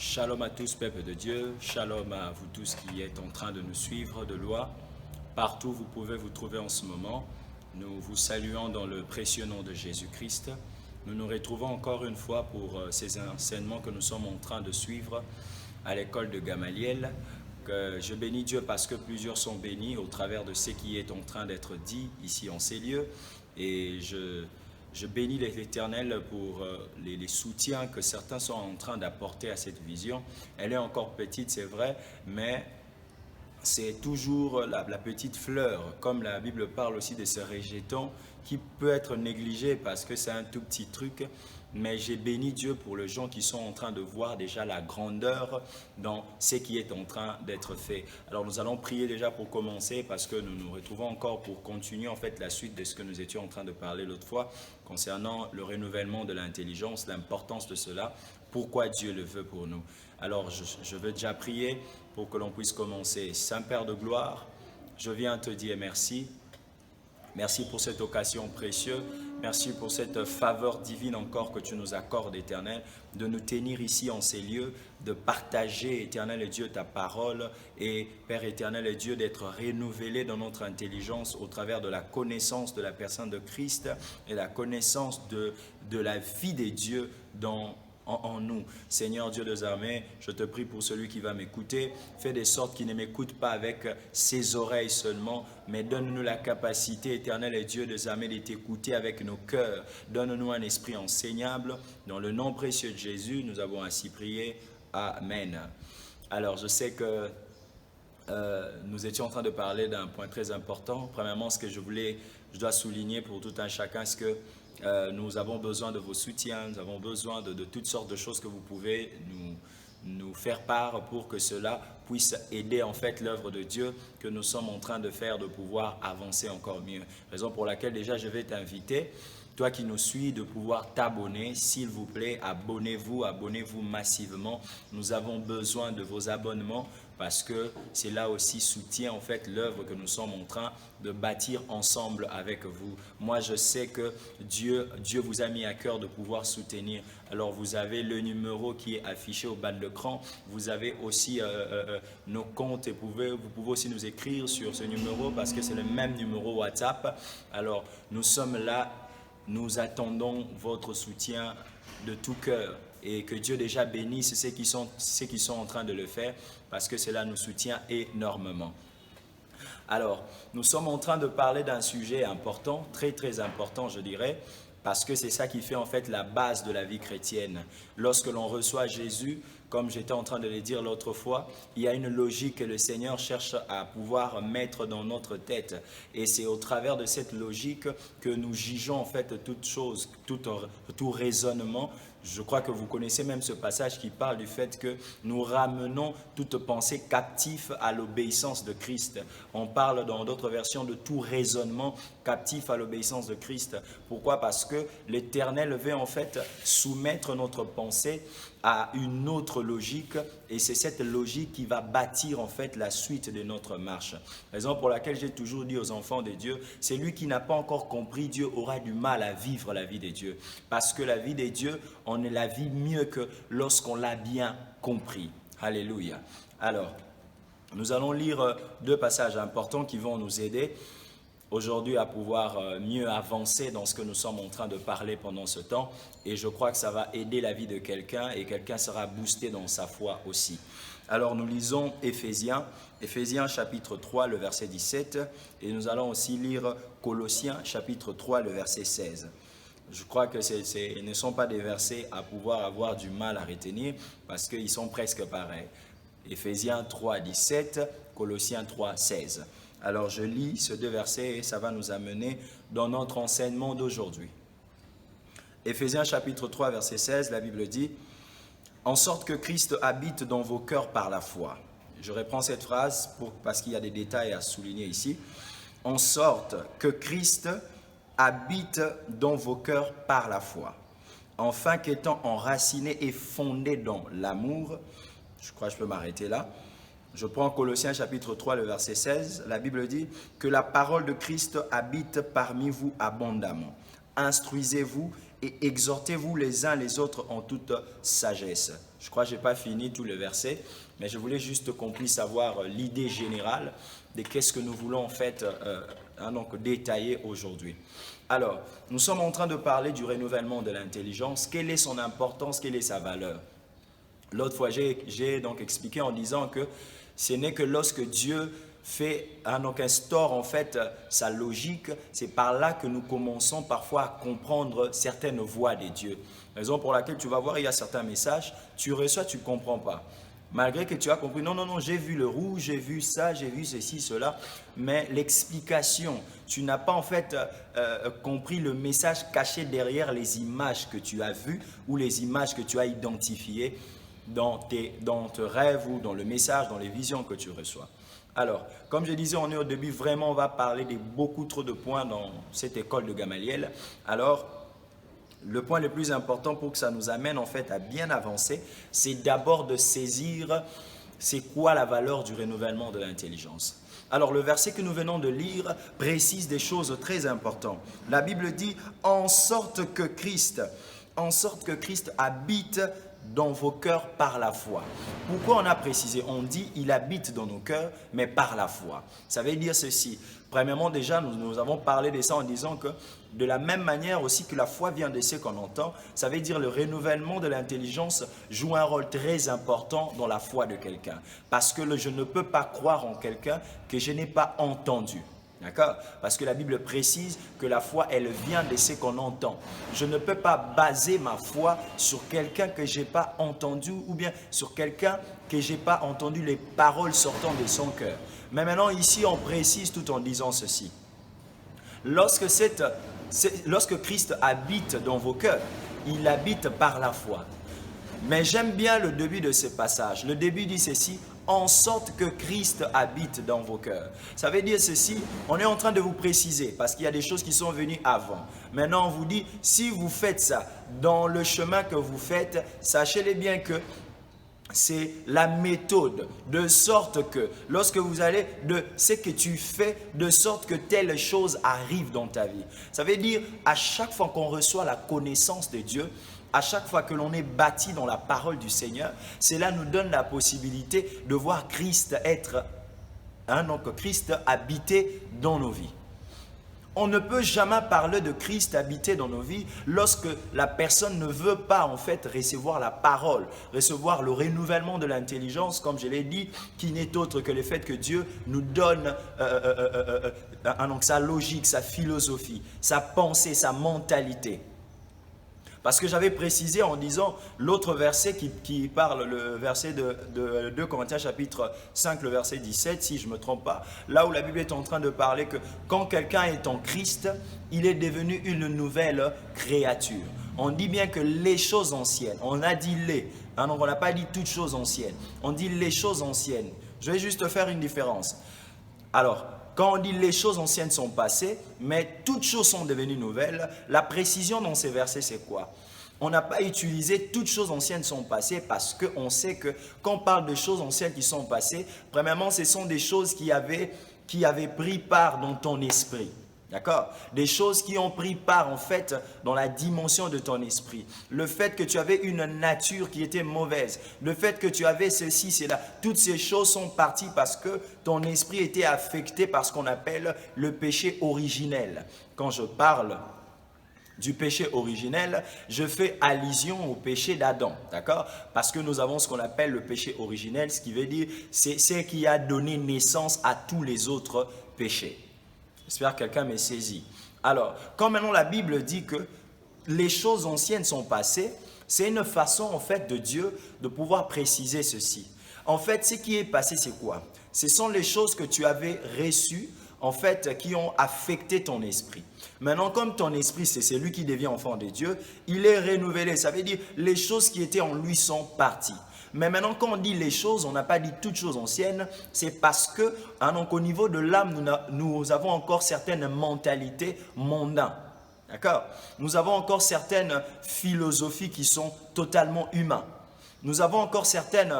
Shalom à tous, peuple de Dieu. Shalom à vous tous qui êtes en train de nous suivre de loin. Partout vous pouvez vous trouver en ce moment. Nous vous saluons dans le précieux nom de Jésus-Christ. Nous nous retrouvons encore une fois pour ces enseignements que nous sommes en train de suivre à l'école de Gamaliel. Je bénis Dieu parce que plusieurs sont bénis au travers de ce qui est en train d'être dit ici en ces lieux. Et je bénis l'Éternel pour les soutiens que certains sont en train d'apporter à cette vision. Elle est encore petite, c'est vrai, mais c'est toujours la petite fleur, comme la Bible parle aussi de ce rejeton, qui peut être négligé parce que c'est un tout petit truc. Mais j'ai béni Dieu pour les gens qui sont en train de voir déjà la grandeur dans ce qui est en train d'être fait. Alors nous allons prier déjà pour commencer parce que nous nous retrouvons encore pour continuer en fait la suite de ce que nous étions en train de parler l'autre fois concernant le renouvellement de l'intelligence, l'importance de cela, pourquoi Dieu le veut pour nous. Alors je veux déjà prier pour que l'on puisse commencer. Saint-Père de gloire, je viens te dire merci. Merci pour cette occasion précieuse. Merci pour cette faveur divine encore que tu nous accordes, Éternel, de nous tenir ici en ces lieux, de partager, Éternel et Dieu, ta parole et, Père éternel et Dieu, d'être renouvelé dans notre intelligence au travers de la connaissance de la personne de Christ et la connaissance de la vie des dieux en nous. Seigneur Dieu des armées, je te prie pour celui qui va m'écouter. Fais de sorte qu'il ne m'écoute pas avec ses oreilles seulement, mais donne-nous la capacité, éternelle et Dieu des armées, de t'écouter avec nos cœurs. Donne-nous un esprit enseignable. Dans le nom précieux de Jésus, nous avons ainsi prié. Amen. Alors, je sais que nous étions en train de parler d'un point très important. Premièrement, ce que je dois souligner pour tout un chacun, c'est que nous avons besoin de vos soutiens, nous avons besoin de toutes sortes de choses que vous pouvez nous faire part pour que cela puisse aider en fait l'œuvre de Dieu que nous sommes en train de faire, de pouvoir avancer encore mieux. Raison pour laquelle déjà je vais t'inviter, toi qui nous suis, de pouvoir t'abonner. S'il vous plaît, abonnez-vous massivement. Nous avons besoin de vos abonnements parce que cela aussi soutient en fait l'œuvre que nous sommes en train de bâtir ensemble avec vous. Moi, je sais que Dieu vous a mis à cœur de pouvoir soutenir. Alors, vous avez le numéro qui est affiché au bas de l'écran. Vous avez aussi nos comptes et vous pouvez aussi nous écrire sur ce numéro parce que c'est le même numéro WhatsApp. Alors, nous sommes là. Nous attendons votre soutien de tout cœur et que Dieu déjà bénisse ceux qui sont en train de le faire parce que cela nous soutient énormément. Alors, nous sommes en train de parler d'un sujet important, très très important je dirais, parce que c'est ça qui fait en fait la base de la vie chrétienne. Lorsque l'on reçoit Jésus, comme j'étais en train de le dire l'autre fois, il y a une logique que le Seigneur cherche à pouvoir mettre dans notre tête. Et c'est au travers de cette logique que nous jugeons en fait toute chose, tout raisonnement. Je crois que vous connaissez même ce passage qui parle du fait que nous ramenons toute pensée captive à l'obéissance de Christ. On parle dans d'autres versions de tout raisonnement captif à l'obéissance de Christ. Pourquoi? Parce que l'Éternel veut en fait soumettre notre pensée à une autre logique et c'est cette logique qui va bâtir en fait la suite de notre marche. Raison pour laquelle j'ai toujours dit aux enfants de Dieu, c'est lui qui n'a pas encore compris Dieu aura du mal à vivre la vie de Dieu. Parce que la vie de Dieu, on la vit mieux que lorsqu'on l'a bien compris. Alléluia. Alors, nous allons lire deux passages importants qui vont nous aider aujourd'hui à pouvoir mieux avancer dans ce que nous sommes en train de parler pendant ce temps et je crois que ça va aider la vie de quelqu'un et quelqu'un sera boosté dans sa foi aussi. Alors nous lisons Éphésiens chapitre 3 le verset 17 et nous allons aussi lire Colossiens chapitre 3 le verset 16. Je crois que ce ne sont pas des versets à pouvoir avoir du mal à retenir parce qu'ils sont presque pareils. Éphésiens 3 17, Colossiens 3 16. Alors je lis ces deux versets et ça va nous amener dans notre enseignement d'aujourd'hui. Éphésiens chapitre 3 verset 16, la Bible dit « En sorte que Christ habite dans vos cœurs par la foi ». Je reprends cette phrase parce qu'il y a des détails à souligner ici. « En sorte que Christ habite dans vos cœurs par la foi, afin qu'étant enraciné et fondé dans l'amour », je crois que je peux m'arrêter là. Je prends Colossiens chapitre 3, le verset 16. La Bible dit que la parole de Christ habite parmi vous abondamment. Instruisez-vous et exhortez-vous les uns les autres en toute sagesse, Je crois que je n'ai pas fini tout le verset, mais je voulais juste qu'on puisse avoir l'idée générale de qu'est-ce que nous voulons en fait donc détailler aujourd'hui. Alors, nous sommes en train de parler du renouvellement de l'intelligence. Quelle est son importance, quelle est sa valeur? L'autre fois, j'ai donc expliqué en disant que ce n'est que lorsque Dieu donc instaure en fait sa logique, c'est par là que nous commençons parfois à comprendre certaines voies de Dieu. Raison pour laquelle tu vas voir, il y a certains messages, tu reçois, tu ne comprends pas. Malgré que tu as compris, non, j'ai vu le rouge, j'ai vu ça, j'ai vu ceci, cela, mais l'explication, tu n'as pas en fait compris le message caché derrière les images que tu as vues ou les images que tu as identifiées dans tes rêves ou dans le message, dans les visions que tu reçois. Alors, comme je disais, on est au début, vraiment on va parler de beaucoup trop de points dans cette école de Gamaliel. Alors, le point le plus important pour que ça nous amène en fait à bien avancer, c'est d'abord de saisir c'est quoi la valeur du renouvellement de l'intelligence. Alors le verset que nous venons de lire précise des choses très importantes. La Bible dit « en sorte que Christ habite dans vos cœurs par la foi ». Pourquoi on a précisé? On dit « il habite dans nos cœurs, mais par la foi ». Ça veut dire ceci. Premièrement, déjà, nous avons parlé de ça en disant que de la même manière aussi que la foi vient de ce qu'on entend, ça veut dire le renouvellement de l'intelligence joue un rôle très important dans la foi de quelqu'un. Parce que je ne peux pas croire en quelqu'un que je n'ai pas entendu. D'accord? Parce que la Bible précise que la foi, elle vient de ce qu'on entend. Je ne peux pas baser ma foi sur quelqu'un que je n'ai pas entendu ou bien sur quelqu'un que je n'ai pas entendu les paroles sortant de son cœur. Mais maintenant, ici, on précise tout en disant ceci. Lorsque Christ habite dans vos cœurs, il habite par la foi. Mais j'aime bien le début de ce passage. Le début dit ceci, en sorte que Christ habite dans vos cœurs. Ça veut dire ceci, on est en train de vous préciser, parce qu'il y a des choses qui sont venues avant. Maintenant, on vous dit, si vous faites ça, dans le chemin que vous faites, sachez-le bien que c'est la méthode, de sorte que lorsque vous allez de ce que tu fais, de sorte que telle chose arrive dans ta vie. Ça veut dire, à chaque fois qu'on reçoit la connaissance de Dieu, à chaque fois que l'on est bâti dans la parole du Seigneur, cela nous donne la possibilité de voir Christ donc Christ habiter dans nos vies. On ne peut jamais parler de Christ habiter dans nos vies lorsque la personne ne veut pas en fait recevoir la parole, recevoir le renouvellement de l'intelligence, comme je l'ai dit, qui n'est autre que le fait que Dieu nous donne donc sa logique, sa philosophie, sa pensée, sa mentalité. Parce que j'avais précisé en disant l'autre verset qui parle, le verset de 2 Corinthiens chapitre 5, le verset 17, si je ne me trompe pas, là où la Bible est en train de parler que quand quelqu'un est en Christ, il est devenu une nouvelle créature. On dit bien que les choses anciennes, on a dit les, donc on n'a pas dit toutes choses anciennes, on dit les choses anciennes. Je vais juste faire une différence. Alors, quand on dit les choses anciennes sont passées, mais toutes choses sont devenues nouvelles, la précision dans ces versets, c'est quoi? On n'a pas utilisé toutes choses anciennes sont passées parce qu'on sait que quand on parle de choses anciennes qui sont passées, premièrement, ce sont des choses qui avaient pris part dans ton esprit. D'accord? Des choses qui ont pris part en fait dans la dimension de ton esprit. Le fait que tu avais une nature qui était mauvaise. Le fait que tu avais ceci, cela. Toutes ces choses sont parties parce que ton esprit était affecté par ce qu'on appelle le péché originel. Quand je parle du péché originel, je fais allusion au péché d'Adam, d'accord? Parce que nous avons ce qu'on appelle le péché originel, ce qui veut dire c'est ce qui a donné naissance à tous les autres péchés. J'espère que quelqu'un m'est saisi. Alors, quand maintenant la Bible dit que les choses anciennes sont passées, c'est une façon en fait de Dieu de pouvoir préciser ceci. En fait, ce qui est passé, c'est quoi? Ce sont les choses que tu avais reçues, en fait, qui ont affecté ton esprit. Maintenant, comme ton esprit, c'est celui qui devient enfant de Dieu, il est renouvelé. Ça veut dire les choses qui étaient en lui sont parties. Mais maintenant, quand on dit les choses, on n'a pas dit toutes choses anciennes, c'est parce que, donc au niveau de l'âme, nous avons encore certaines mentalités mondaines. D'accord? Nous avons encore certaines philosophies qui sont totalement humaines. Nous avons encore certaines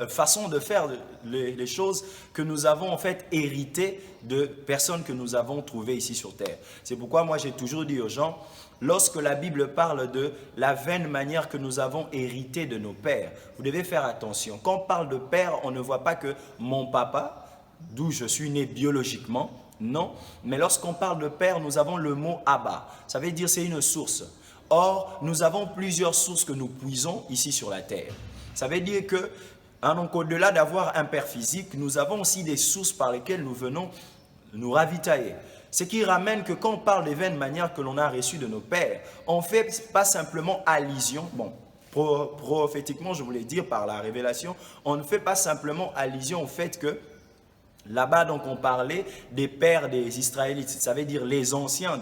façon de faire les choses que nous avons en fait héritées de personnes que nous avons trouvées ici sur terre. C'est pourquoi moi j'ai toujours dit aux gens, lorsque la Bible parle de la vaine manière que nous avons hérité de nos pères, vous devez faire attention. Quand on parle de père, on ne voit pas que mon papa, d'où je suis né biologiquement, non. Mais lorsqu'on parle de père, nous avons le mot Abba. Ça veut dire c'est une source. Or, nous avons plusieurs sources que nous puisons ici sur la terre. Ça veut dire que, donc au-delà d'avoir un père physique, nous avons aussi des sources par lesquelles nous venons nous ravitailler. Ce qui ramène que quand on parle des vaines manières que l'on a reçues de nos pères, on ne fait pas simplement allusion, prophétiquement je voulais dire par la révélation, on ne fait pas simplement allusion au fait que là-bas donc on parlait des pères des Israélites, ça veut dire les anciens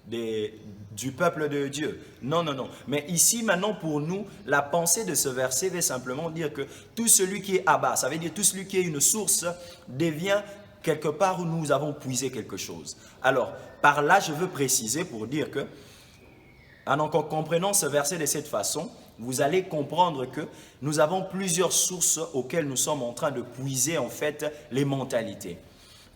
du peuple de Dieu. Non, non, non. Mais ici, maintenant, pour nous, la pensée de ce verset veut simplement dire que tout celui qui est Abba, ça veut dire tout celui qui est une source, devient quelque part où nous avons puisé quelque chose. Alors, par là, je veux préciser pour dire que, en comprenant ce verset de cette façon, vous allez comprendre que nous avons plusieurs sources auxquelles nous sommes en train de puiser, en fait, les mentalités.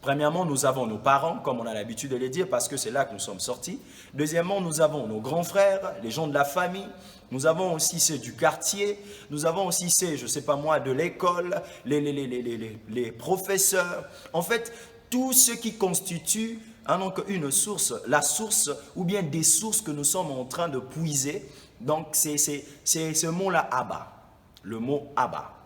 Premièrement, nous avons nos parents, comme on a l'habitude de les dire, parce que c'est là que nous sommes sortis. Deuxièmement, nous avons nos grands frères, les gens de la famille. Nous avons aussi ceux du quartier. Nous avons aussi ceux, je ne sais pas moi, de l'école, les professeurs. En fait, tout ce qui constitue donc une source, la source ou bien des sources que nous sommes en train de puiser. Donc, c'est ce mot-là, Abba. Le mot Abba.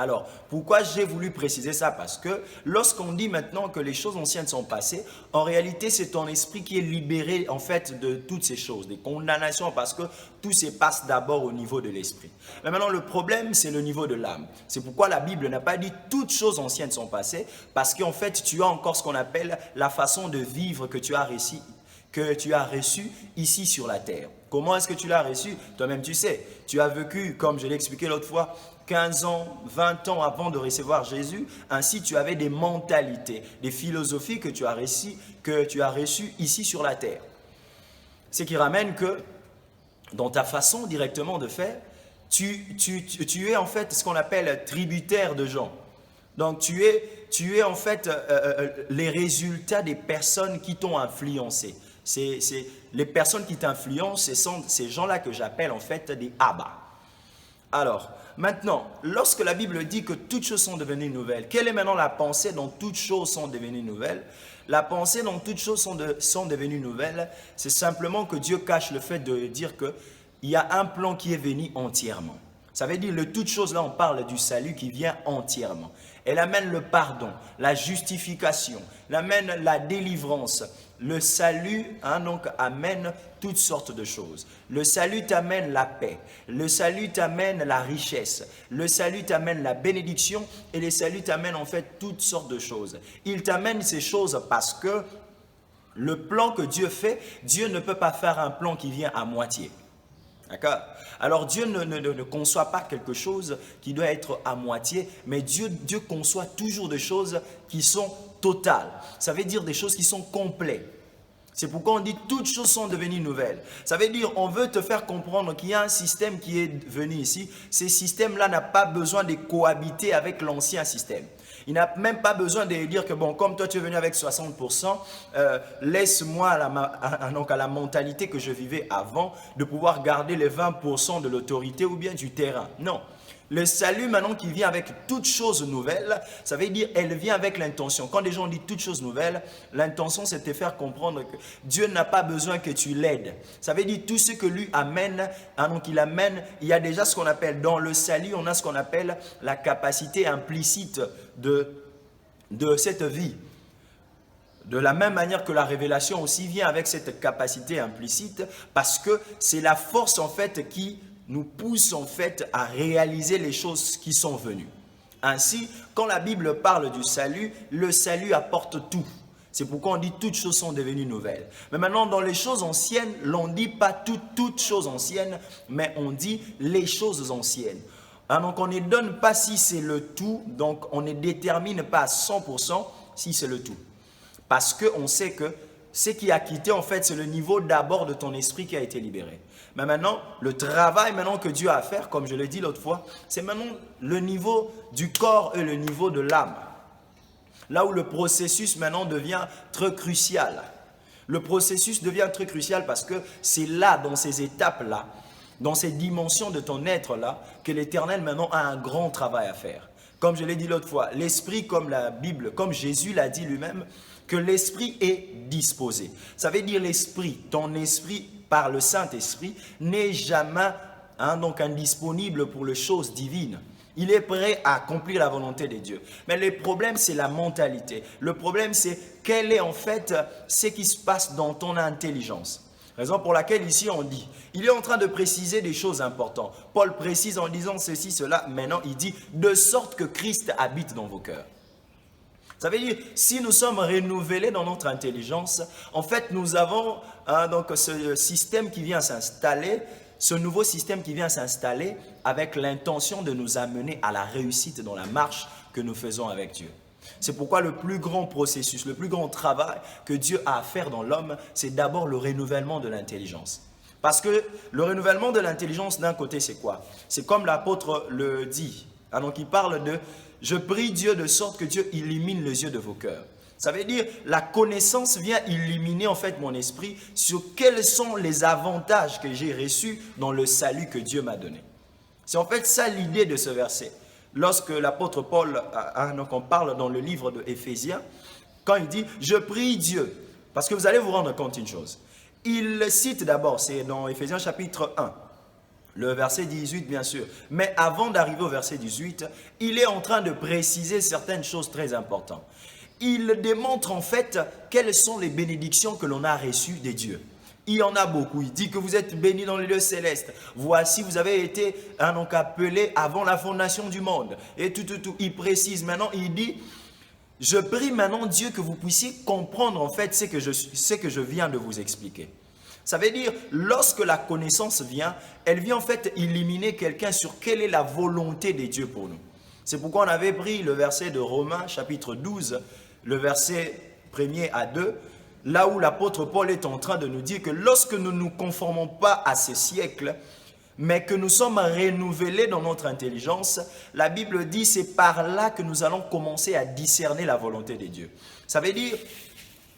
Alors, pourquoi j'ai voulu préciser ça? Parce que lorsqu'on dit maintenant que les choses anciennes sont passées, en réalité, c'est ton esprit qui est libéré en fait de toutes ces choses, des condamnations, parce que tout se passe d'abord au niveau de l'esprit. Mais maintenant, le problème, c'est le niveau de l'âme. C'est pourquoi la Bible n'a pas dit toutes choses anciennes sont passées, parce qu'en fait, tu as encore ce qu'on appelle la façon de vivre que tu as reçu ici sur la terre. Comment est-ce que tu l'as reçu? Toi-même, tu sais. Tu as vécu, comme je l'ai expliqué l'autre fois, 15 ans, 20 ans avant de recevoir Jésus. Ainsi, tu avais des mentalités, des philosophies que tu as reçues ici sur la terre. Ce qui ramène que, dans ta façon directement de faire, tu es en fait ce qu'on appelle tributaire de gens. Donc, tu es en fait les résultats des personnes qui t'ont influencé. Les personnes qui t'influencent, ce sont ces gens-là que j'appelle en fait des Abba. Alors, maintenant, lorsque la Bible dit que toutes choses sont devenues nouvelles, quelle est maintenant la pensée dont toutes choses sont devenues nouvelles? La pensée dont toutes choses sont devenues nouvelles, c'est simplement que Dieu cache le fait de dire qu'il y a un plan qui est venu entièrement. Ça veut dire le toute chose, là on parle du salut qui vient entièrement. Elle amène le pardon, la justification, elle amène la délivrance. Le salut donc amène toutes sortes de choses. Le salut t'amène la paix. Le salut t'amène la richesse. Le salut t'amène la bénédiction. Et le salut t'amène en fait toutes sortes de choses. Il t'amène ces choses parce que le plan que Dieu fait, Dieu ne peut pas faire un plan qui vient à moitié. D'accord? Alors Dieu ne conçoit pas quelque chose qui doit être à moitié, mais Dieu conçoit toujours des choses qui sont totales. Ça veut dire des choses qui sont complètes. C'est pourquoi on dit toutes choses sont devenues nouvelles. Ça veut dire on veut te faire comprendre qu'il y a un système qui est venu ici. Ce système-là n'a pas besoin de cohabiter avec l'ancien système. Il n'a même pas besoin de dire que bon, comme toi tu es venu avec 60%, laisse-moi à la mentalité que je vivais avant de pouvoir garder les 20% de l'autorité ou bien du terrain. Non. Le salut maintenant qui vient avec toutes choses nouvelles, ça veut dire elle vient avec l'intention. Quand les gens disent toutes choses nouvelles, l'intention c'est de te faire comprendre que Dieu n'a pas besoin que tu l'aides. Ça veut dire tout ce que lui amène, donc il amène, il y a déjà ce qu'on appelle, dans le salut, on a ce qu'on appelle la capacité implicite de cette vie. De la même manière que la révélation aussi vient avec cette capacité implicite, parce que c'est la force en fait qui nous pousse en fait à réaliser les choses qui sont venues. Ainsi, quand la Bible parle du salut, le salut apporte tout. C'est pourquoi on dit toutes choses sont devenues nouvelles. Mais maintenant, dans les choses anciennes, l'on ne dit pas toutes choses anciennes, mais on dit les choses anciennes. Donc, on ne donne pas si c'est le tout, donc on ne détermine pas à 100% si c'est le tout. Parce qu'on sait que ce qui a quitté, en fait, c'est le niveau d'abord de ton esprit qui a été libéré. Mais maintenant, le travail maintenant que Dieu a à faire, comme je l'ai dit l'autre fois, c'est maintenant le niveau du corps et le niveau de l'âme. Là où le processus maintenant devient très crucial. Le processus devient très crucial parce que c'est là, dans ces étapes-là, dans ces dimensions de ton être-là, que l'Éternel maintenant a un grand travail à faire. Comme je l'ai dit l'autre fois, l'esprit, comme la Bible, comme Jésus l'a dit lui-même, que l'esprit est disposé. Ça veut dire l'esprit, ton esprit par le Saint-Esprit n'est jamais donc indisponible pour les choses divines. Il est prêt à accomplir la volonté de Dieu. Mais le problème, c'est la mentalité. Le problème, c'est quel est en fait ce qui se passe dans ton intelligence. Raison pour laquelle ici on dit, il est en train de préciser des choses importantes. Paul précise en disant ceci, cela, maintenant il dit, de sorte que Christ habite dans vos cœurs. Ça veut dire, si nous sommes renouvelés dans notre intelligence, en fait nous avons donc ce système qui vient s'installer, ce nouveau système qui vient s'installer avec l'intention de nous amener à la réussite dans la marche que nous faisons avec Dieu. C'est pourquoi le plus grand processus, le plus grand travail que Dieu a à faire dans l'homme, c'est d'abord le renouvellement de l'intelligence. Parce que le renouvellement de l'intelligence, d'un côté, c'est quoi? C'est comme l'apôtre le dit. Donc il parle de « Je prie Dieu de sorte que Dieu illumine les yeux de vos cœurs ». Ça veut dire la connaissance vient illuminer en fait mon esprit sur quels sont les avantages que j'ai reçus dans le salut que Dieu m'a donné. C'est en fait ça l'idée de ce verset. Lorsque l'apôtre Paul, donc on parle dans le livre de Éphésiens, quand il dit « Je prie Dieu », parce que vous allez vous rendre compte une chose. Il cite d'abord, c'est dans Éphésiens chapitre 1, le verset 18 bien sûr. Mais avant d'arriver au verset 18, il est en train de préciser certaines choses très importantes. Il démontre en fait quelles sont les bénédictions que l'on a reçues des dieux. Il y en a beaucoup. Il dit que vous êtes bénis dans les lieux célestes. Voici, vous avez été donc appelés avant la fondation du monde. Et tout. Il précise maintenant, il dit, je prie maintenant Dieu que vous puissiez comprendre en fait ce que je viens de vous expliquer. Ça veut dire, lorsque la connaissance vient, elle vient en fait éliminer quelqu'un sur quelle est la volonté de Dieu pour nous. C'est pourquoi on avait pris le verset de Romains chapitre 12, le verset 1er à 2, là où l'apôtre Paul est en train de nous dire que lorsque nous ne nous conformons pas à ce siècle, mais que nous sommes renouvelés dans notre intelligence, la Bible dit c'est par là que nous allons commencer à discerner la volonté de Dieu. Ça veut dire,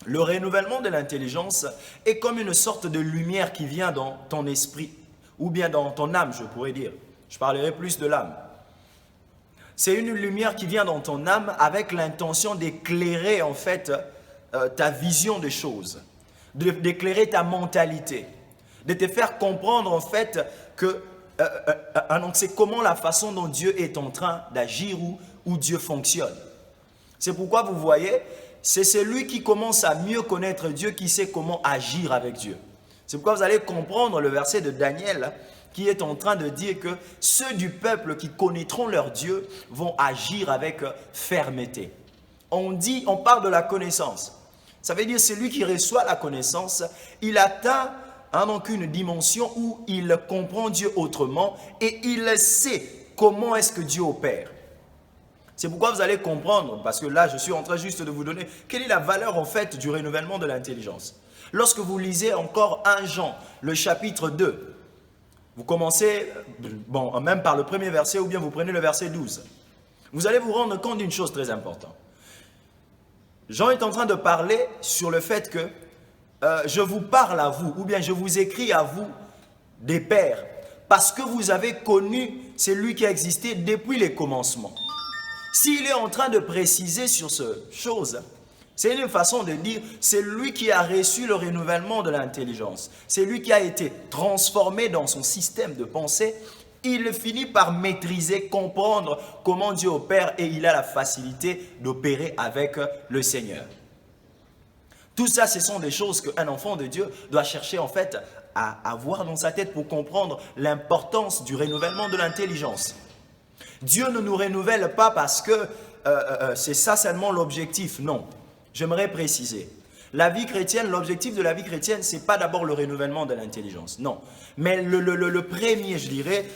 le renouvellement de l'intelligence est comme une sorte de lumière qui vient dans ton esprit, ou bien dans ton âme, je pourrais dire. Je parlerai plus de l'âme. C'est une lumière qui vient dans ton âme avec l'intention d'éclairer en fait ta vision des choses, d'éclairer ta mentalité, de te faire comprendre en fait que donc c'est comment la façon dont Dieu est en train d'agir où Dieu fonctionne. C'est pourquoi vous voyez, c'est celui qui commence à mieux connaître Dieu qui sait comment agir avec Dieu. C'est pourquoi vous allez comprendre le verset de Daniel qui est en train de dire que ceux du peuple qui connaîtront leur Dieu vont agir avec fermeté. On parle de la connaissance. Ça veut dire celui qui reçoit la connaissance, il atteint donc une dimension où il comprend Dieu autrement et il sait comment est-ce que Dieu opère. C'est pourquoi vous allez comprendre, parce que là je suis en train juste de vous donner quelle est la valeur en fait du renouvellement de l'intelligence. Lorsque vous lisez encore 1 Jean, le chapitre 2, vous commencez, même par le premier verset ou bien vous prenez le verset 12. Vous allez vous rendre compte d'une chose très importante. Jean est en train de parler sur le fait que je vous parle à vous ou bien je vous écris à vous des pères parce que vous avez connu celui qui a existé depuis les commencements. S'il est en train de préciser sur cette chose, c'est une façon de dire, c'est lui qui a reçu le renouvellement de l'intelligence. C'est lui qui a été transformé dans son système de pensée. Il finit par maîtriser, comprendre comment Dieu opère et il a la facilité d'opérer avec le Seigneur. Tout ça, ce sont des choses qu'un enfant de Dieu doit chercher en fait à avoir dans sa tête pour comprendre l'importance du renouvellement de l'intelligence. Dieu ne nous renouvelle pas parce que c'est ça seulement l'objectif, non. J'aimerais préciser. La vie chrétienne, l'objectif de la vie chrétienne, ce n'est pas d'abord le renouvellement de l'intelligence, non. Mais le premier, je dirais,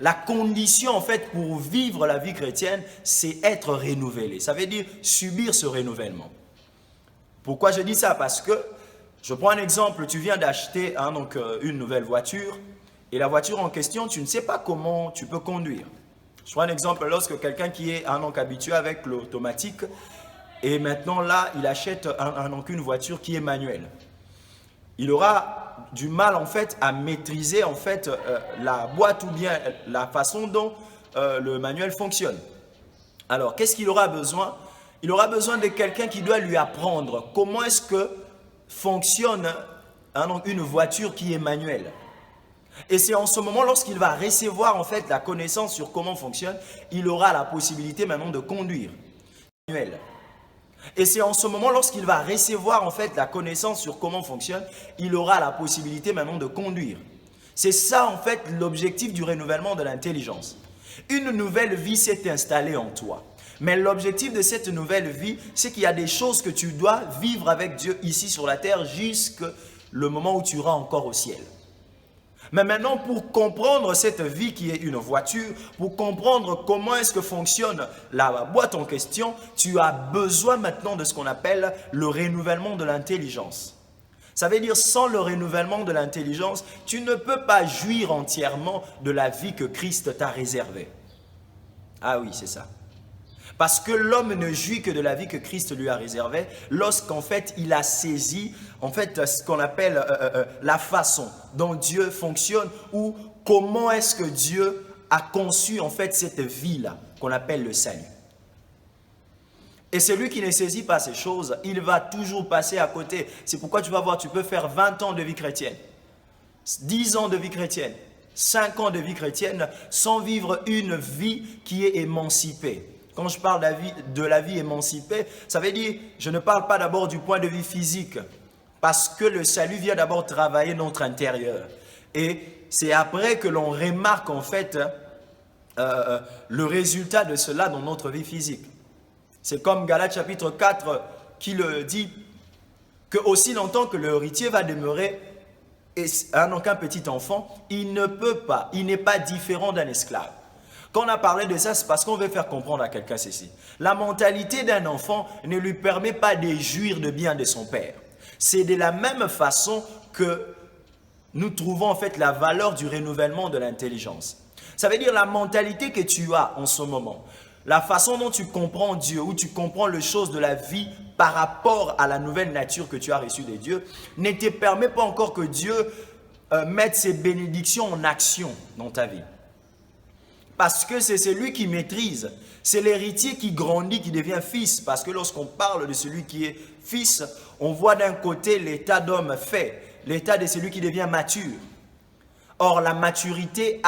la condition en fait pour vivre la vie chrétienne, c'est être renouvelé. Ça veut dire subir ce renouvellement. Pourquoi je dis ça? Parce que, je prends un exemple, tu viens d'acheter une nouvelle voiture et la voiture en question, tu ne sais pas comment tu peux conduire. Je prends un exemple, lorsque quelqu'un qui est habitué avec l'automatique et maintenant là, il achète une voiture qui est manuelle. Il aura du mal en fait à maîtriser en fait la boîte ou bien la façon dont le manuel fonctionne. Alors, qu'est-ce qu'il aura besoin? Il aura besoin de quelqu'un qui doit lui apprendre comment est-ce que fonctionne une voiture qui est manuelle. Et c'est en ce moment, lorsqu'il va recevoir en fait la connaissance sur comment fonctionne, il aura la possibilité maintenant de conduire. Manuel. Et c'est en ce moment, lorsqu'il va recevoir en fait la connaissance sur comment fonctionne, il aura la possibilité maintenant de conduire. C'est ça en fait l'objectif du renouvellement de l'intelligence. Une nouvelle vie s'est installée en toi. Mais l'objectif de cette nouvelle vie, c'est qu'il y a des choses que tu dois vivre avec Dieu ici sur la terre jusqu'au moment où tu iras encore au ciel. Mais maintenant, pour comprendre cette vie qui est une voiture, pour comprendre comment est-ce que fonctionne la boîte en question, tu as besoin maintenant de ce qu'on appelle le renouvellement de l'intelligence. Ça veut dire, sans le renouvellement de l'intelligence, tu ne peux pas jouir entièrement de la vie que Christ t'a réservée. Ah oui, c'est ça. Parce que l'homme ne jouit que de la vie que Christ lui a réservée lorsqu'en fait il a saisi en fait ce qu'on appelle la façon dont Dieu fonctionne ou comment est-ce que Dieu a conçu en fait cette vie-là qu'on appelle le salut. Et celui qui ne saisit pas ces choses, il va toujours passer à côté. C'est pourquoi tu vas voir, tu peux faire 20 ans de vie chrétienne, 10 ans de vie chrétienne, 5 ans de vie chrétienne sans vivre une vie qui est émancipée. Quand je parle de la vie émancipée, ça veut dire, je ne parle pas d'abord du point de vue physique, parce que le salut vient d'abord travailler notre intérieur. Et c'est après que l'on remarque en fait le résultat de cela dans notre vie physique. C'est comme Galates chapitre 4 qui le dit, que aussi longtemps que l'héritier va demeurer qu'un petit enfant, il n'est pas différent d'un esclave. Quand on a parlé de ça, c'est parce qu'on veut faire comprendre à quelqu'un ceci. La mentalité d'un enfant ne lui permet pas de jouir de bien de son père. C'est de la même façon que nous trouvons en fait la valeur du renouvellement de l'intelligence. Ça veut dire la mentalité que tu as en ce moment, la façon dont tu comprends Dieu, ou tu comprends les choses de la vie par rapport à la nouvelle nature que tu as reçue de Dieu, ne te permet pas encore que Dieu mette ses bénédictions en action dans ta vie. Parce que c'est celui qui maîtrise, c'est l'héritier qui grandit, qui devient fils. Parce que lorsqu'on parle de celui qui est fils, on voit d'un côté l'état d'homme fait, l'état de celui qui devient mature. Or, la maturité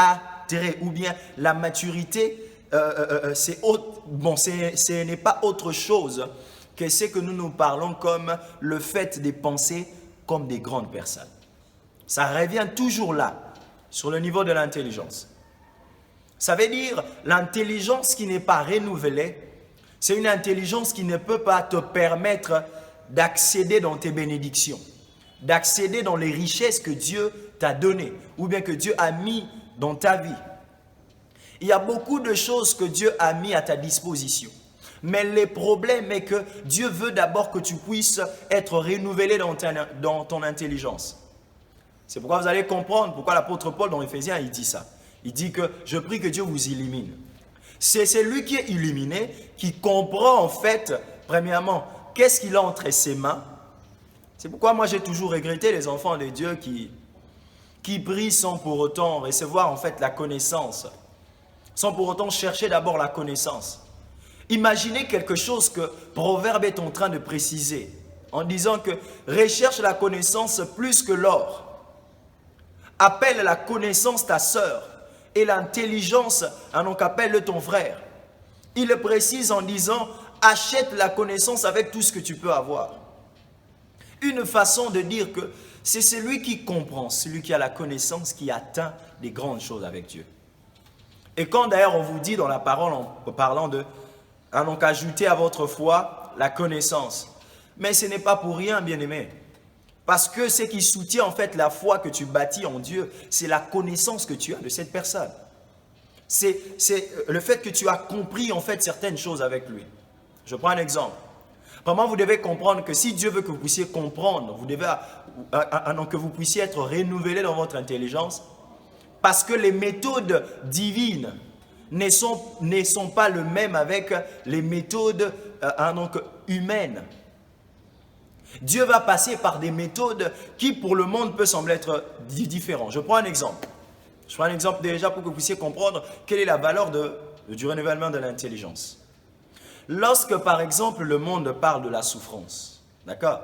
ou bien la maturité, ce n'est pas autre chose que ce que nous parlons comme le fait de penser comme des grandes personnes. Ça revient toujours là, sur le niveau de l'intelligence. Ça veut dire l'intelligence qui n'est pas renouvelée, c'est une intelligence qui ne peut pas te permettre d'accéder dans tes bénédictions, d'accéder dans les richesses que Dieu t'a données ou bien que Dieu a mis dans ta vie. Il y a beaucoup de choses que Dieu a mis à ta disposition. Mais le problème est que Dieu veut d'abord que tu puisses être renouvelé dans ton intelligence. C'est pourquoi vous allez comprendre pourquoi l'apôtre Paul dans Éphésiens, il dit ça. Il dit que je prie que Dieu vous illumine. C'est celui qui est illuminé qui comprend en fait, premièrement, qu'est-ce qu'il a entre ses mains. C'est pourquoi moi j'ai toujours regretté les enfants de Dieu qui prient sans pour autant recevoir en fait la connaissance. Sans pour autant chercher d'abord la connaissance. Imaginez quelque chose que Proverbe est en train de préciser en disant que recherche la connaissance plus que l'or. Appelle la connaissance ta sœur. Et l'intelligence, donc appelle ton frère. Il le précise en disant, achète la connaissance avec tout ce que tu peux avoir. Une façon de dire que c'est celui qui comprend, celui qui a la connaissance, qui atteint des grandes choses avec Dieu. Et quand d'ailleurs on vous dit dans la parole, en parlant de, donc ajouter à votre foi la connaissance. Mais ce n'est pas pour rien, bien-aimé. Parce que ce qui soutient en fait la foi que tu bâtis en Dieu, c'est la connaissance que tu as de cette personne. C'est le fait que tu as compris en fait certaines choses avec lui. Je prends un exemple. Vraiment, vous devez comprendre que si Dieu veut que vous puissiez comprendre, vous devez, que vous puissiez être renouvelé dans votre intelligence, parce que les méthodes divines ne sont pas les mêmes avec les méthodes humaines. Dieu va passer par des méthodes qui pour le monde peut sembler être différentes. Je prends un exemple. Je prends un exemple déjà pour que vous puissiez comprendre quelle est la valeur du renouvellement de l'intelligence. Lorsque par exemple le monde parle de la souffrance, d'accord?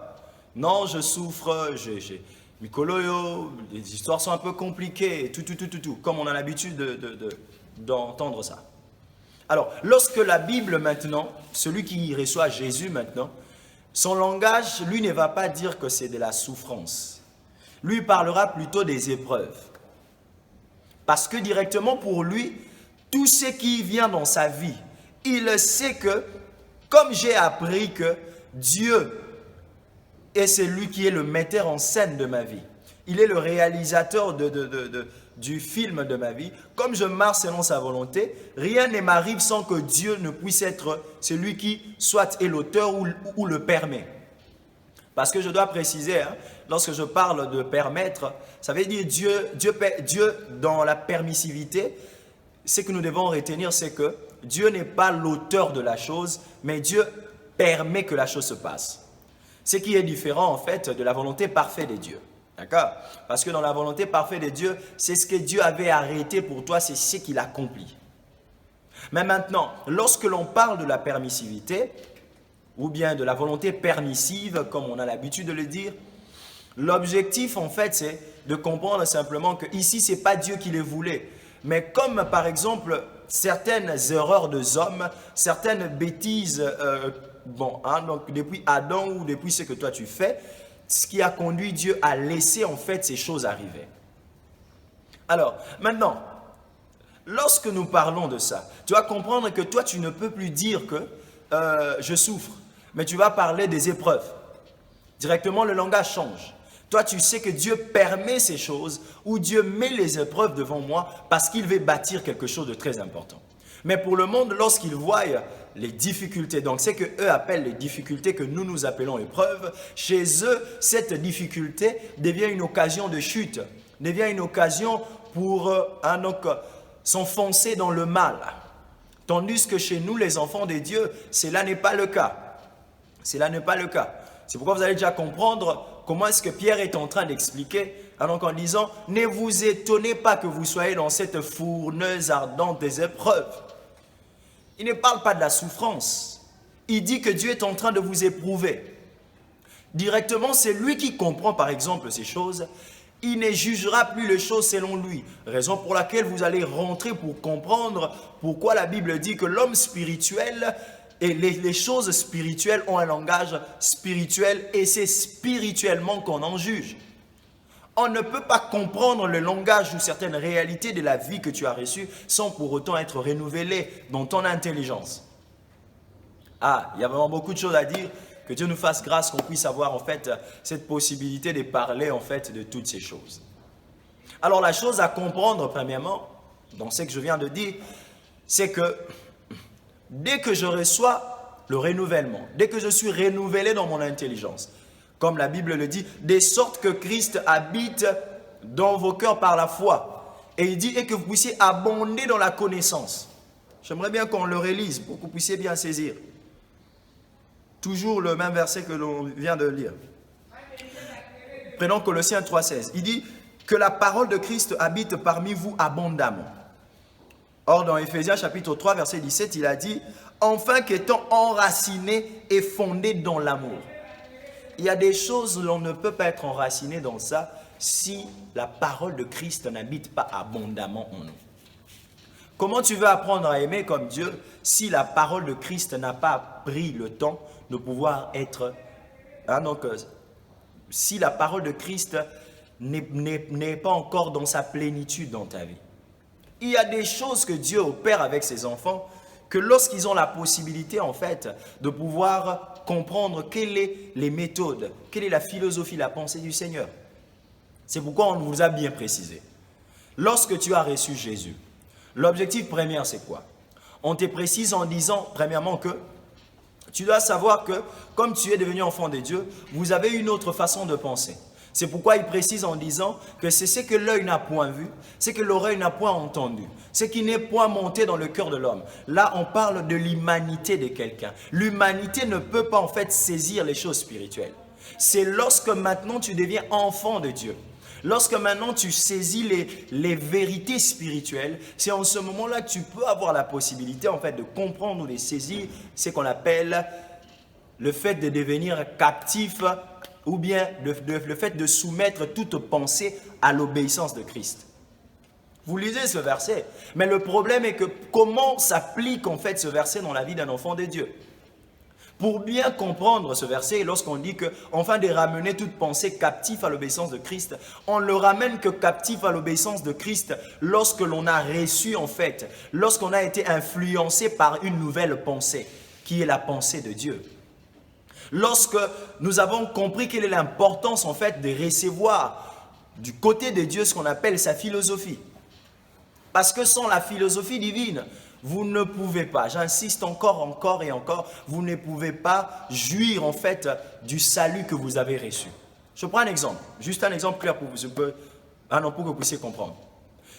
Non, je souffre, j'ai Mikoloyo, les histoires sont un peu compliquées, tout, comme on a l'habitude d'entendre ça. Alors, lorsque la Bible maintenant, celui qui reçoit Jésus maintenant, son langage, lui, ne va pas dire que c'est de la souffrance. Lui, il parlera plutôt des épreuves. Parce que directement pour lui, tout ce qui vient dans sa vie, il sait que, comme j'ai appris que Dieu est celui qui est le metteur en scène de ma vie, il est le réalisateur du film de ma vie, comme je marche selon sa volonté, rien ne m'arrive sans que Dieu ne puisse être celui qui soit est l'auteur ou le permet. Parce que je dois préciser, lorsque je parle de permettre, ça veut dire Dieu dans la permissivité, ce que nous devons retenir, c'est que Dieu n'est pas l'auteur de la chose, mais Dieu permet que la chose se passe. Ce qui est différent en fait de la volonté parfaite de Dieu. D'accord? Parce que dans la volonté parfaite de Dieu, c'est ce que Dieu avait arrêté pour toi, c'est ce qu'il accomplit. Mais maintenant, lorsque l'on parle de la permissivité, ou bien de la volonté permissive, comme on a l'habitude de le dire, l'objectif en fait, c'est de comprendre simplement que ici, ce n'est pas Dieu qui le voulait. Mais comme par exemple, certaines erreurs des hommes, certaines bêtises, donc depuis Adam ou depuis ce que toi tu fais, ce qui a conduit Dieu à laisser en fait ces choses arriver. Alors, maintenant, lorsque nous parlons de ça, tu vas comprendre que toi, tu ne peux plus dire que je souffre, mais tu vas parler des épreuves. Directement, le langage change. Toi, tu sais que Dieu permet ces choses ou Dieu met les épreuves devant moi parce qu'il veut bâtir quelque chose de très important. Mais pour le monde, lorsqu'ils voient les difficultés, donc c'est que eux appellent les difficultés que nous appelons épreuves, chez eux, cette difficulté devient une occasion de chute, devient une occasion pour s'enfoncer dans le mal. Tandis que chez nous, les enfants de Dieu, cela n'est pas le cas. Cela n'est pas le cas. C'est pourquoi vous allez déjà comprendre comment est-ce que Pierre est en train d'expliquer, en disant, ne vous étonnez pas que vous soyez dans cette fourneuse ardente des épreuves. Il ne parle pas de la souffrance. Il dit que Dieu est en train de vous éprouver. Directement, c'est lui qui comprend par exemple ces choses. Il ne jugera plus les choses selon lui. Raison pour laquelle vous allez rentrer pour comprendre pourquoi la Bible dit que l'homme spirituel et les choses spirituelles ont un langage spirituel et c'est spirituellement qu'on en juge. On ne peut pas comprendre le langage ou certaines réalités de la vie que tu as reçue sans pour autant être renouvelé dans ton intelligence. Ah, il y a vraiment beaucoup de choses à dire. Que Dieu nous fasse grâce qu'on puisse avoir en fait cette possibilité de parler en fait de toutes ces choses. Alors la chose à comprendre premièrement, dans ce que je viens de dire, c'est que dès que je reçois le renouvellement, dès que je suis renouvelé dans mon intelligence, comme la Bible le dit, de sorte que Christ habite dans vos cœurs par la foi. Et il dit, et que vous puissiez abonder dans la connaissance. J'aimerais bien qu'on le relise pour que vous puissiez bien saisir. Toujours le même verset que l'on vient de lire. Prenons Colossiens 3,16. Il dit que la parole de Christ habite parmi vous abondamment. Or, dans Éphésiens chapitre 3, verset 17, il a dit « Enfin qu'étant enracinés et fondés dans l'amour ». Il y a des choses où l'on ne peut pas être enraciné dans ça si la parole de Christ n'habite pas abondamment en nous. Comment tu veux apprendre à aimer comme Dieu si la parole de Christ n'a pas pris le temps de pouvoir être... si la parole de Christ n'est pas encore dans sa plénitude dans ta vie. Il y a des choses que Dieu opère avec ses enfants que lorsqu'ils ont la possibilité en fait de pouvoir comprendre quelles sont les méthodes, quelle est la philosophie, la pensée du Seigneur. C'est pourquoi on vous a bien précisé. Lorsque tu as reçu Jésus, l'objectif premier c'est quoi? On te précise en disant premièrement que Tu dois savoir que, comme tu es devenu enfant de Dieu, vous avez une autre façon de penser. C'est pourquoi il précise en disant que c'est ce que l'œil n'a point vu, ce que l'oreille n'a point entendu, ce qui n'est point monté dans le cœur de l'homme. Là, on parle de l'humanité de quelqu'un. L'humanité ne peut pas en fait saisir les choses spirituelles. C'est lorsque maintenant tu deviens enfant de Dieu. Lorsque maintenant tu saisis les vérités spirituelles, c'est en ce moment-là que tu peux avoir la possibilité en fait de comprendre ou de saisir ce qu'on appelle le fait de devenir captif ou bien le fait de soumettre toute pensée à l'obéissance de Christ. Vous lisez ce verset, mais le problème est que comment s'applique en fait ce verset dans la vie d'un enfant de Dieu? Pour bien comprendre ce verset, lorsqu'on dit que, enfin de ramener toute pensée captive à l'obéissance de Christ, on ne le ramène que captif à l'obéissance de Christ lorsque l'on a reçu en fait, lorsqu'on a été influencé par une nouvelle pensée, qui est la pensée de Dieu. Lorsque nous avons compris quelle est l'importance en fait de recevoir du côté de Dieu ce qu'on appelle sa philosophie. Parce que sans la philosophie divine, vous ne pouvez pas, j'insiste encore et encore, vous ne pouvez pas jouir en fait du salut que vous avez reçu. Je prends un exemple, juste un exemple clair pour que vous puissiez comprendre.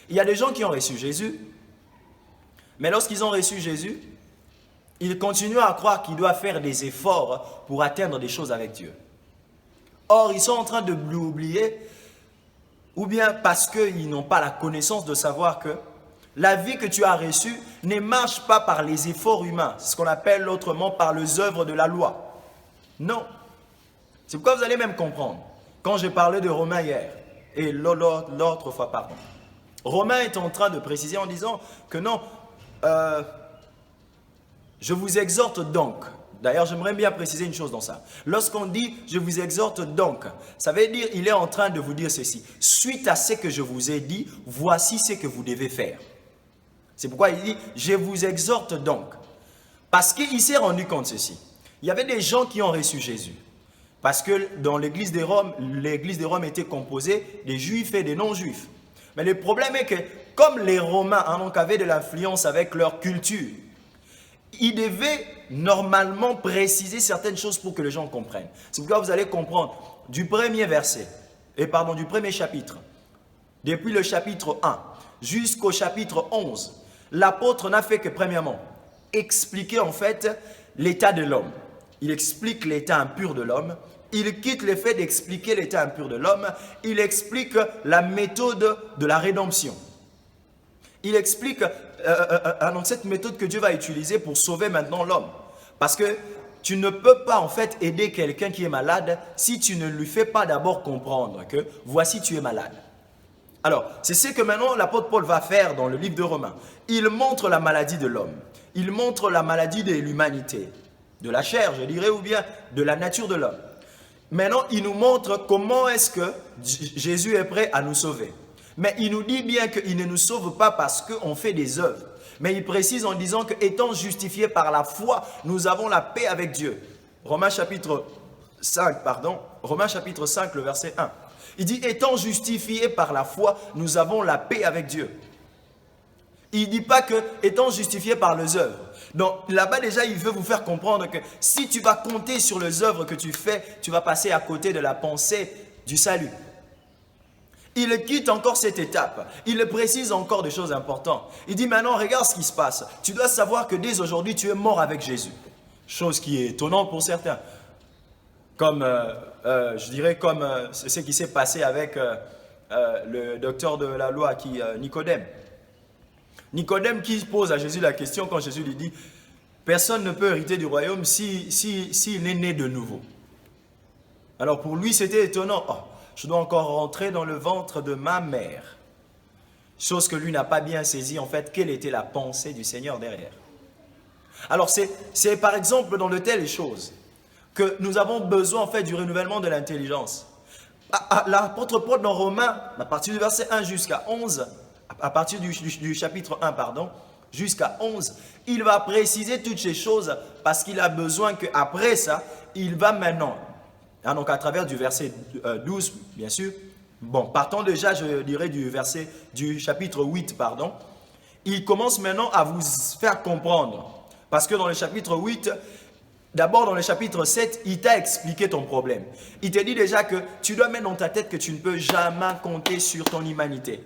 Il y a des gens qui ont reçu Jésus, mais lorsqu'ils ont reçu Jésus, ils continuent à croire qu'ils doivent faire des efforts pour atteindre des choses avec Dieu. Or, ils sont en train de l'oublier, ou bien parce qu'ils n'ont pas la connaissance de savoir que la vie que tu as reçue ne marche pas par les efforts humains, ce qu'on appelle autrement par les œuvres de la loi. Non. C'est pourquoi vous allez même comprendre. Quand j'ai parlé de Romains hier, et l'autre fois, pardon. Romain est en train de préciser en disant que non, je vous exhorte donc. D'ailleurs, j'aimerais bien préciser une chose dans ça. Lorsqu'on dit « je vous exhorte donc », ça veut dire il est en train de vous dire ceci. Suite à ce que je vous ai dit, voici ce que vous devez faire. C'est pourquoi il dit « je vous exhorte donc ». Parce qu'il s'est rendu compte de ceci. Il y avait des gens qui ont reçu Jésus. Parce que dans l'église de Rome était composée des juifs et des non-juifs. Mais le problème est que comme les Romains avaient de l'influence avec leur culture, ils devaient normalement préciser certaines choses pour que les gens comprennent. C'est pourquoi vous allez comprendre du premier chapitre, depuis le chapitre 1 jusqu'au chapitre 11, l'apôtre n'a fait que premièrement expliquer en fait l'état de l'homme. Il explique l'état impur de l'homme. Il quitte le fait d'expliquer l'état impur de l'homme. Il explique la méthode de la rédemption. Il explique cette méthode que Dieu va utiliser pour sauver maintenant l'homme. Parce que tu ne peux pas en fait aider quelqu'un qui est malade si tu ne lui fais pas d'abord comprendre que voici tu es malade. Alors, c'est ce que maintenant l'apôtre Paul va faire dans le livre de Romains. Il montre la maladie de l'homme. Il montre la maladie de l'humanité, de la chair, je dirais, ou bien de la nature de l'homme. Maintenant, il nous montre comment est-ce que Jésus est prêt à nous sauver. Mais il nous dit bien qu'il ne nous sauve pas parce qu'on fait des œuvres. Mais il précise en disant qu'étant justifiés par la foi, nous avons la paix avec Dieu. Romains chapitre 5, le verset 1. Il dit, étant justifiés par la foi, nous avons la paix avec Dieu. Il ne dit pas que, étant justifiés par les œuvres. Donc là-bas déjà, il veut vous faire comprendre que si tu vas compter sur les œuvres que tu fais, tu vas passer à côté de la pensée du salut. Il quitte encore cette étape. Il précise encore des choses importantes. Il dit maintenant, regarde ce qui se passe. Tu dois savoir que dès aujourd'hui, tu es mort avec Jésus. Chose qui est étonnante pour certains. Comme, je dirais, comme ce qui s'est passé avec le docteur de la loi, Nicodème. Nicodème qui pose à Jésus la question quand Jésus lui dit « Personne ne peut hériter du royaume s'il est né de nouveau. » Alors pour lui, c'était étonnant. Oh, je dois encore rentrer dans le ventre de ma mère. Chose que lui n'a pas bien saisi, en fait, quelle était la pensée du Seigneur derrière. Alors, c'est par exemple dans de telles choses que nous avons besoin, en fait, du renouvellement de l'intelligence. L'apôtre Paul, dans Romains, à partir du verset 1 jusqu'à 11, à partir du chapitre 1, jusqu'à 11, il va préciser toutes ces choses parce qu'il a besoin qu'après ça, il va maintenant... donc à travers du verset 12, bien sûr. Bon, partons déjà, je dirais, du chapitre 8, il commence maintenant à vous faire comprendre. Parce que dans le chapitre 8, D'abord, dans le chapitre 7, il t'a expliqué ton problème. Il te dit déjà que tu dois mettre dans ta tête que tu ne peux jamais compter sur ton humanité.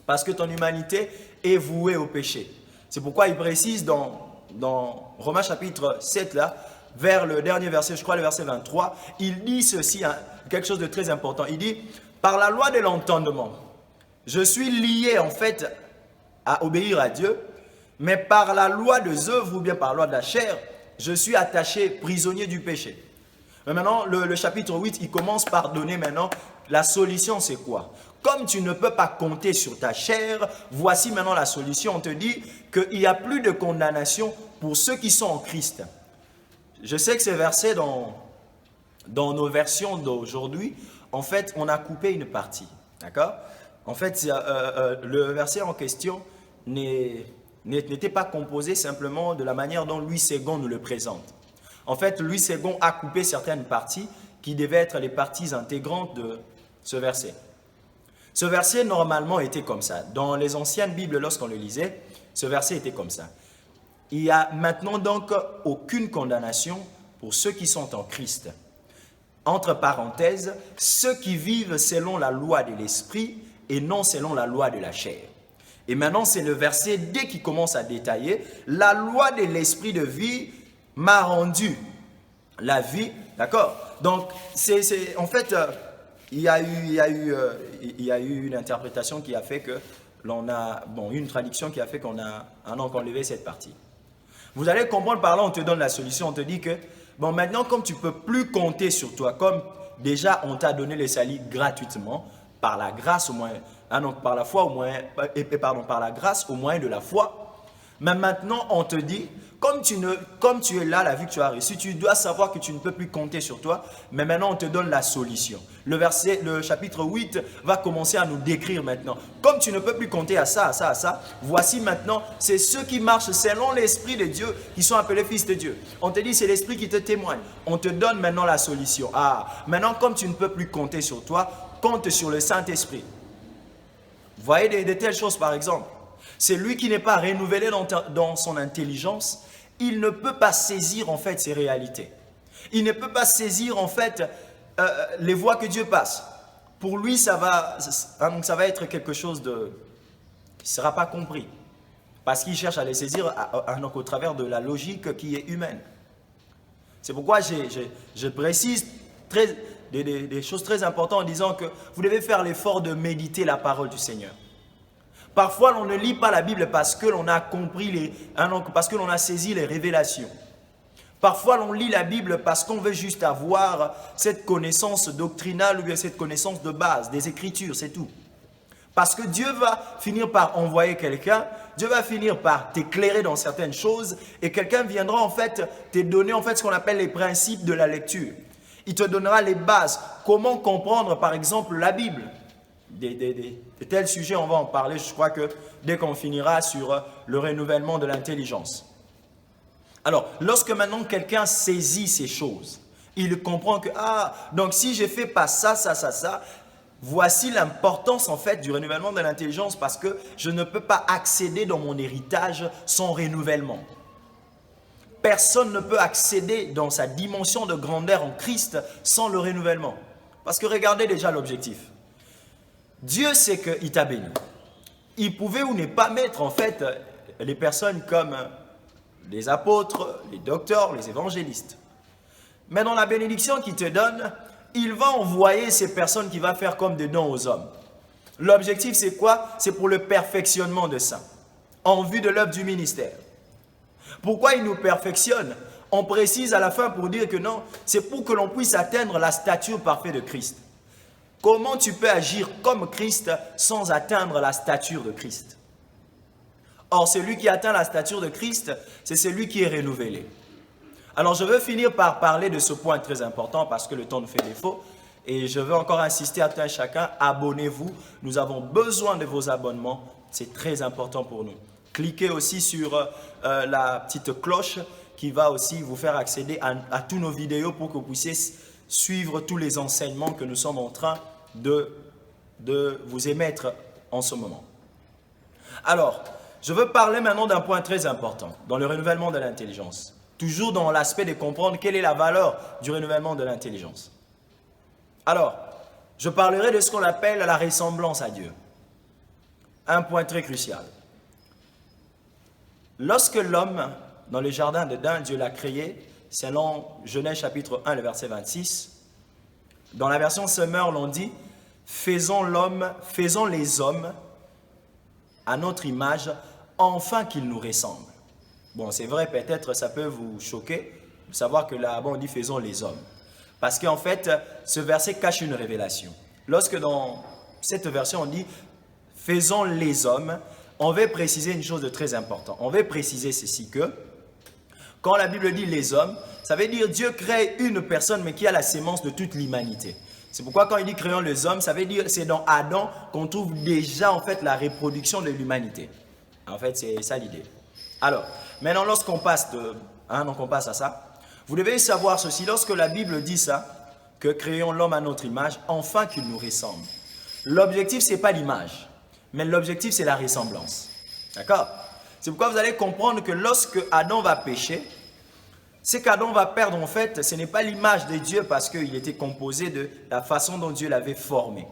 Parce que ton humanité est vouée au péché. C'est pourquoi il précise dans Romains chapitre 7, là, vers le dernier verset, je crois le verset 23, il dit ceci, hein, quelque chose de très important. Il dit, par la loi de l'entendement, je suis lié en fait à obéir à Dieu, mais par la loi des œuvres ou bien par la loi de la chair, je suis attaché, prisonnier du péché. Mais maintenant, le chapitre 8, il commence par donner maintenant la solution, c'est quoi? Comme tu ne peux pas compter sur ta chair, voici maintenant la solution. On te dit qu'il n'y a plus de condamnation pour ceux qui sont en Christ. Je sais que ces versets dans nos versions d'aujourd'hui, en fait, on a coupé une partie. D'accord? En fait, le verset en question n'était pas composé simplement de la manière dont Louis II nous le présente. En fait, Louis II a coupé certaines parties qui devaient être les parties intégrantes de ce verset. Ce verset, normalement, était comme ça. Dans les anciennes Bibles, lorsqu'on le lisait, ce verset était comme ça. Il n'y a maintenant donc aucune condamnation pour ceux qui sont en Christ. Entre parenthèses, ceux qui vivent selon la loi de l'esprit et non selon la loi de la chair. Et maintenant, c'est le verset D qui commence à détailler. La loi de l'esprit de vie m'a rendu la vie. D'accord? Donc, en fait, il y a eu une interprétation qui a fait que l'on a, une traduction qui a fait qu'on a enlevé cette partie. Vous allez comprendre par là, on te donne la solution, on te dit que, maintenant, comme tu ne peux plus compter sur toi, comme déjà on t'a donné le salut gratuitement, par la grâce au moyen, par la foi au moyen, par la grâce au moyen de la foi, mais maintenant on te dit, comme tu es là, la vie que tu as reçue, tu dois savoir que tu ne peux plus compter sur toi, mais maintenant on te donne la solution. Le chapitre 8 va commencer à nous décrire maintenant. Comme tu ne peux plus compter à ça, à ça, à ça, voici maintenant, c'est ceux qui marchent selon l'Esprit de Dieu qui sont appelés fils de Dieu. On te dit, c'est l'Esprit qui te témoigne. On te donne maintenant la solution. Maintenant comme tu ne peux plus compter sur toi, compte sur le Saint-Esprit. Vous voyez de telles choses par exemple. C'est lui qui n'est pas renouvelé dans son intelligence. Il ne peut pas saisir en fait ces réalités. Il ne peut pas saisir en fait les voies que Dieu passe. Pour lui, ça va être quelque chose qui ne sera pas compris. Parce qu'il cherche à les saisir au travers de la logique qui est humaine. C'est pourquoi je précise des choses très importantes en disant que vous devez faire l'effort de méditer la parole du Seigneur. Parfois, on ne lit pas la Bible parce que l'on a compris parce que l'on a saisi les révélations. Parfois, on lit la Bible parce qu'on veut juste avoir cette connaissance doctrinale ou bien cette connaissance de base, des Écritures, c'est tout. Parce que Dieu va finir par envoyer quelqu'un, Dieu va finir par t'éclairer dans certaines choses et quelqu'un viendra en fait te donner en fait ce qu'on appelle les principes de la lecture. Il te donnera les bases, comment comprendre par exemple la Bible. De tels sujets, on va en parler, je crois que dès qu'on finira sur le renouvellement de l'intelligence. Alors, lorsque maintenant quelqu'un saisit ces choses, il comprend que, donc si je ne fais pas ça, voici l'importance en fait du renouvellement de l'intelligence parce que je ne peux pas accéder dans mon héritage sans renouvellement. Personne ne peut accéder dans sa dimension de grandeur en Christ sans le renouvellement. Parce que regardez déjà l'objectif. Dieu sait qu'il t'a béni. Il pouvait ou ne pas mettre en fait les personnes comme les apôtres, les docteurs, les évangélistes. Mais dans la bénédiction qu'il te donne, il va envoyer ces personnes qui vont faire comme des dons aux hommes. L'objectif c'est quoi? C'est pour le perfectionnement de ça, en vue de l'œuvre du ministère. Pourquoi il nous perfectionne? On précise à la fin pour dire que non, c'est pour que l'on puisse atteindre la stature parfaite de Christ. Comment tu peux agir comme Christ sans atteindre la stature de Christ? Or, celui qui atteint la stature de Christ, c'est celui qui est renouvelé. Alors, je veux finir par parler de ce point très important parce que le temps nous fait défaut. Et je veux encore insister à tout un chacun, abonnez-vous. Nous avons besoin de vos abonnements. C'est très important pour nous. Cliquez aussi sur la petite cloche qui va aussi vous faire accéder à tous nos vidéos pour que vous puissiez suivre tous les enseignements que nous sommes en train de vous émettre en ce moment. Alors, je veux parler maintenant d'un point très important dans le renouvellement de l'intelligence. Toujours dans l'aspect de comprendre quelle est la valeur du renouvellement de l'intelligence. Alors, je parlerai de ce qu'on appelle la ressemblance à Dieu. Un point très crucial. Lorsque l'homme, dans le jardin d'Éden, Dieu l'a créé, selon Genèse chapitre 1, le verset 26, dans la version Semeur, l'on dit « Faisons les hommes à notre image, afin qu'ils nous ressemblent. » Bon, c'est vrai, peut-être ça peut vous choquer de savoir que là-bas on dit « Faisons les hommes ». Parce qu'en fait, ce verset cache une révélation. Lorsque dans cette version on dit « Faisons les hommes », on veut préciser une chose de très importante. On veut préciser ceci que, quand la Bible dit les hommes, ça veut dire Dieu crée une personne, mais qui a la sémence de toute l'humanité. C'est pourquoi quand il dit créons les hommes, ça veut dire c'est dans Adam qu'on trouve déjà en fait la reproduction de l'humanité. En fait, c'est ça l'idée. Alors, maintenant lorsqu'on passe à ça, vous devez savoir ceci, lorsque la Bible dit ça, que créons l'homme à notre image, afin qu'il nous ressemble. L'objectif, ce n'est pas l'image, mais l'objectif, c'est la ressemblance. D'accord? C'est pourquoi vous allez comprendre que lorsque Adam va pécher, ce qu'Adam va perdre en fait, ce n'est pas l'image de Dieu parce qu'il était composé de la façon dont Dieu l'avait formé.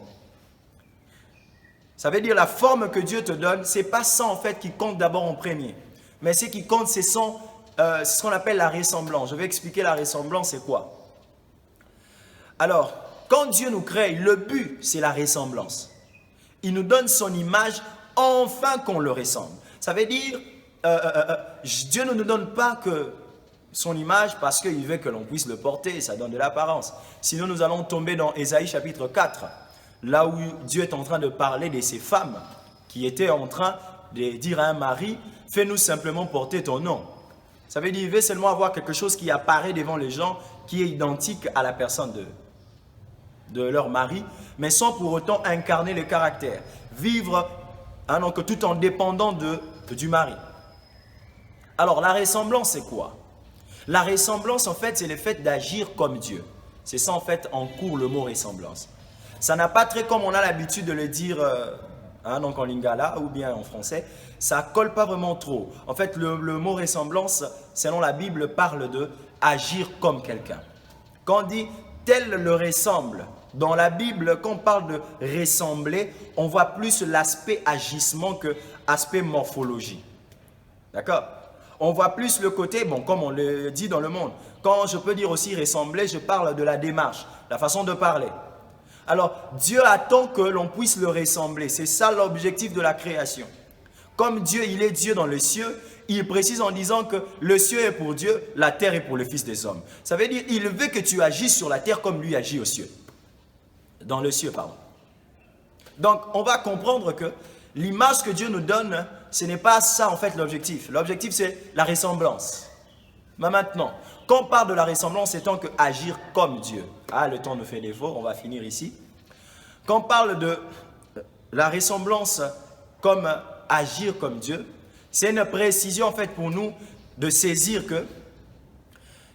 Ça veut dire la forme que Dieu te donne, ce n'est pas ça en fait qui compte d'abord en premier. Mais ce qui compte, c'est ce qu'on appelle la ressemblance. Je vais expliquer la ressemblance, c'est quoi? Alors, quand Dieu nous crée, le but, c'est la ressemblance. Il nous donne son image, enfin qu'on le ressemble. Ça veut dire, Dieu ne nous donne pas que son image parce qu'il veut que l'on puisse le porter, ça donne de l'apparence. Sinon, nous allons tomber dans Ésaïe chapitre 4, là où Dieu est en train de parler de ces femmes qui étaient en train de dire à un mari, « Fais-nous simplement porter ton nom ». Ça veut dire qu'il veut seulement avoir quelque chose qui apparaît devant les gens, qui est identique à la personne de leur mari, mais sans pour autant incarner le caractère. Vivre donc, tout en dépendant du mari. Alors, la ressemblance, c'est quoi? La ressemblance, en fait, c'est le fait d'agir comme Dieu. C'est ça, en fait, en cours, le mot ressemblance. Ça n'a pas très comme on a l'habitude de le dire donc en lingala ou bien en français. Ça ne colle pas vraiment trop. En fait, le mot ressemblance, selon la Bible, parle de agir comme quelqu'un. Quand on dit « tel le ressemble », dans la Bible, quand on parle de ressembler, on voit plus l'aspect agissement que l'aspect morphologie. D'accord? On voit plus le côté, bon, comme on le dit dans le monde. Quand je peux dire aussi ressembler, je parle de la démarche, la façon de parler. Alors, Dieu attend que l'on puisse le ressembler. C'est ça l'objectif de la création. Comme Dieu, il est Dieu dans les cieux, il précise en disant que le ciel est pour Dieu, la terre est pour le Fils des hommes. Ça veut dire qu'il veut que tu agisses sur la terre comme lui agit au ciel. Dans le ciel, pardon. Donc, on va comprendre que l'image que Dieu nous donne, ce n'est pas ça en fait l'objectif. L'objectif, c'est la ressemblance. Mais maintenant, quand on parle de la ressemblance, c'est tant que agir comme Dieu. Ah, le temps nous fait défaut, on va finir ici. Quand on parle de la ressemblance comme agir comme Dieu, c'est une précision en fait pour nous de saisir que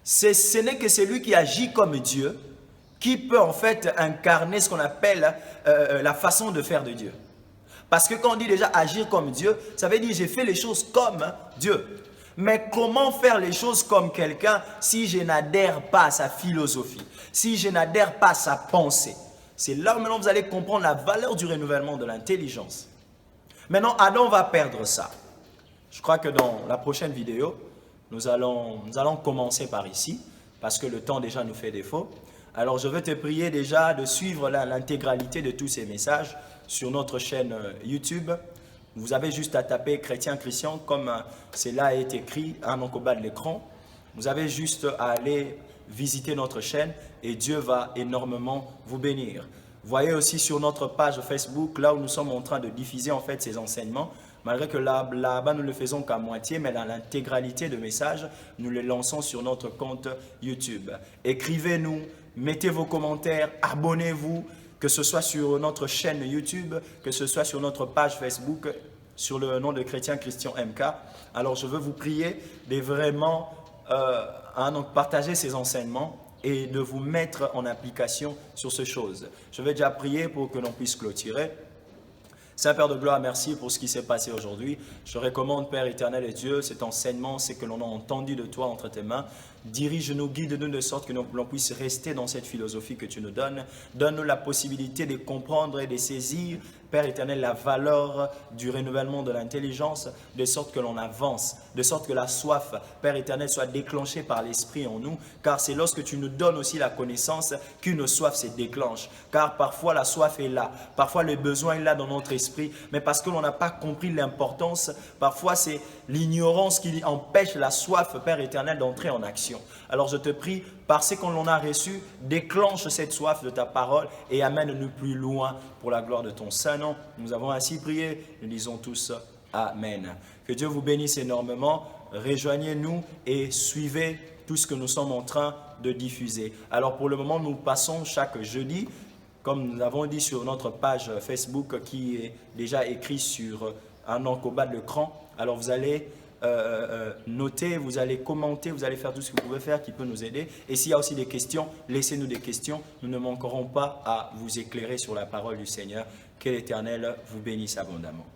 ce n'est que celui qui agit comme Dieu qui peut en fait incarner ce qu'on appelle la façon de faire de Dieu. Parce que quand on dit déjà agir comme Dieu, ça veut dire j'ai fait les choses comme Dieu. Mais comment faire les choses comme quelqu'un si je n'adhère pas à sa philosophie, si je n'adhère pas à sa pensée? C'est là où maintenant vous allez comprendre la valeur du renouvellement de l'intelligence. Maintenant, Adam va perdre ça. Je crois que dans la prochaine vidéo, nous allons commencer par ici, parce que le temps déjà nous fait défaut. Alors, je veux te prier déjà de suivre l'intégralité de tous ces messages sur notre chaîne YouTube. Vous avez juste à taper Chrétien Christian, comme cela est écrit donc au bas de l'écran. Vous avez juste à aller visiter notre chaîne et Dieu va énormément vous bénir. Voyez aussi sur notre page Facebook, là où nous sommes en train de diffuser en fait ces enseignements, malgré que là-bas nous ne le faisons qu'à moitié, mais dans l'intégralité de messages, nous les lançons sur notre compte YouTube. Écrivez-nous, mettez vos commentaires, abonnez-vous, que ce soit sur notre chaîne YouTube, que ce soit sur notre page Facebook, sur le nom de Chrétien Christian MK. Alors je veux vous prier de vraiment donc partager ces enseignements et de vous mettre en application sur ces choses. Je vais déjà prier pour que l'on puisse clôturer. Saint-Père de gloire, merci pour ce qui s'est passé aujourd'hui. Je recommande, Père éternel et Dieu, cet enseignement, c'est que l'on a entendu de toi entre tes mains. Dirige-nous, guide-nous de sorte que l'on puisse rester dans cette philosophie que tu nous donnes. Donne-nous la possibilité de comprendre et de saisir, Père éternel, la valeur du renouvellement de l'intelligence, de sorte que l'on avance, de sorte que la soif, Père éternel, soit déclenchée par l'Esprit en nous, car c'est lorsque tu nous donnes aussi la connaissance qu'une soif se déclenche. Car parfois la soif est là, parfois le besoin est là dans notre esprit, mais parce que l'on n'a pas compris l'importance, parfois c'est l'ignorance qui empêche la soif, Père éternel, d'entrer en action. Alors je te prie, parce que l'on a reçu, déclenche cette soif de ta parole et amène-nous plus loin pour la gloire de ton Saint-Nom. Nous avons ainsi prié, nous disons tous Amen. Que Dieu vous bénisse énormément, rejoignez-nous et suivez tout ce que nous sommes en train de diffuser. Alors pour le moment, nous passons chaque jeudi, comme nous avons dit sur notre page Facebook qui est déjà écrit sur un encobas de l'écran. Alors vous allez noter, vous allez commenter, vous allez faire tout ce que vous pouvez faire qui peut nous aider. Et s'il y a aussi des questions, laissez-nous des questions. Nous ne manquerons pas à vous éclairer sur la parole du Seigneur. Que l'Éternel vous bénisse abondamment.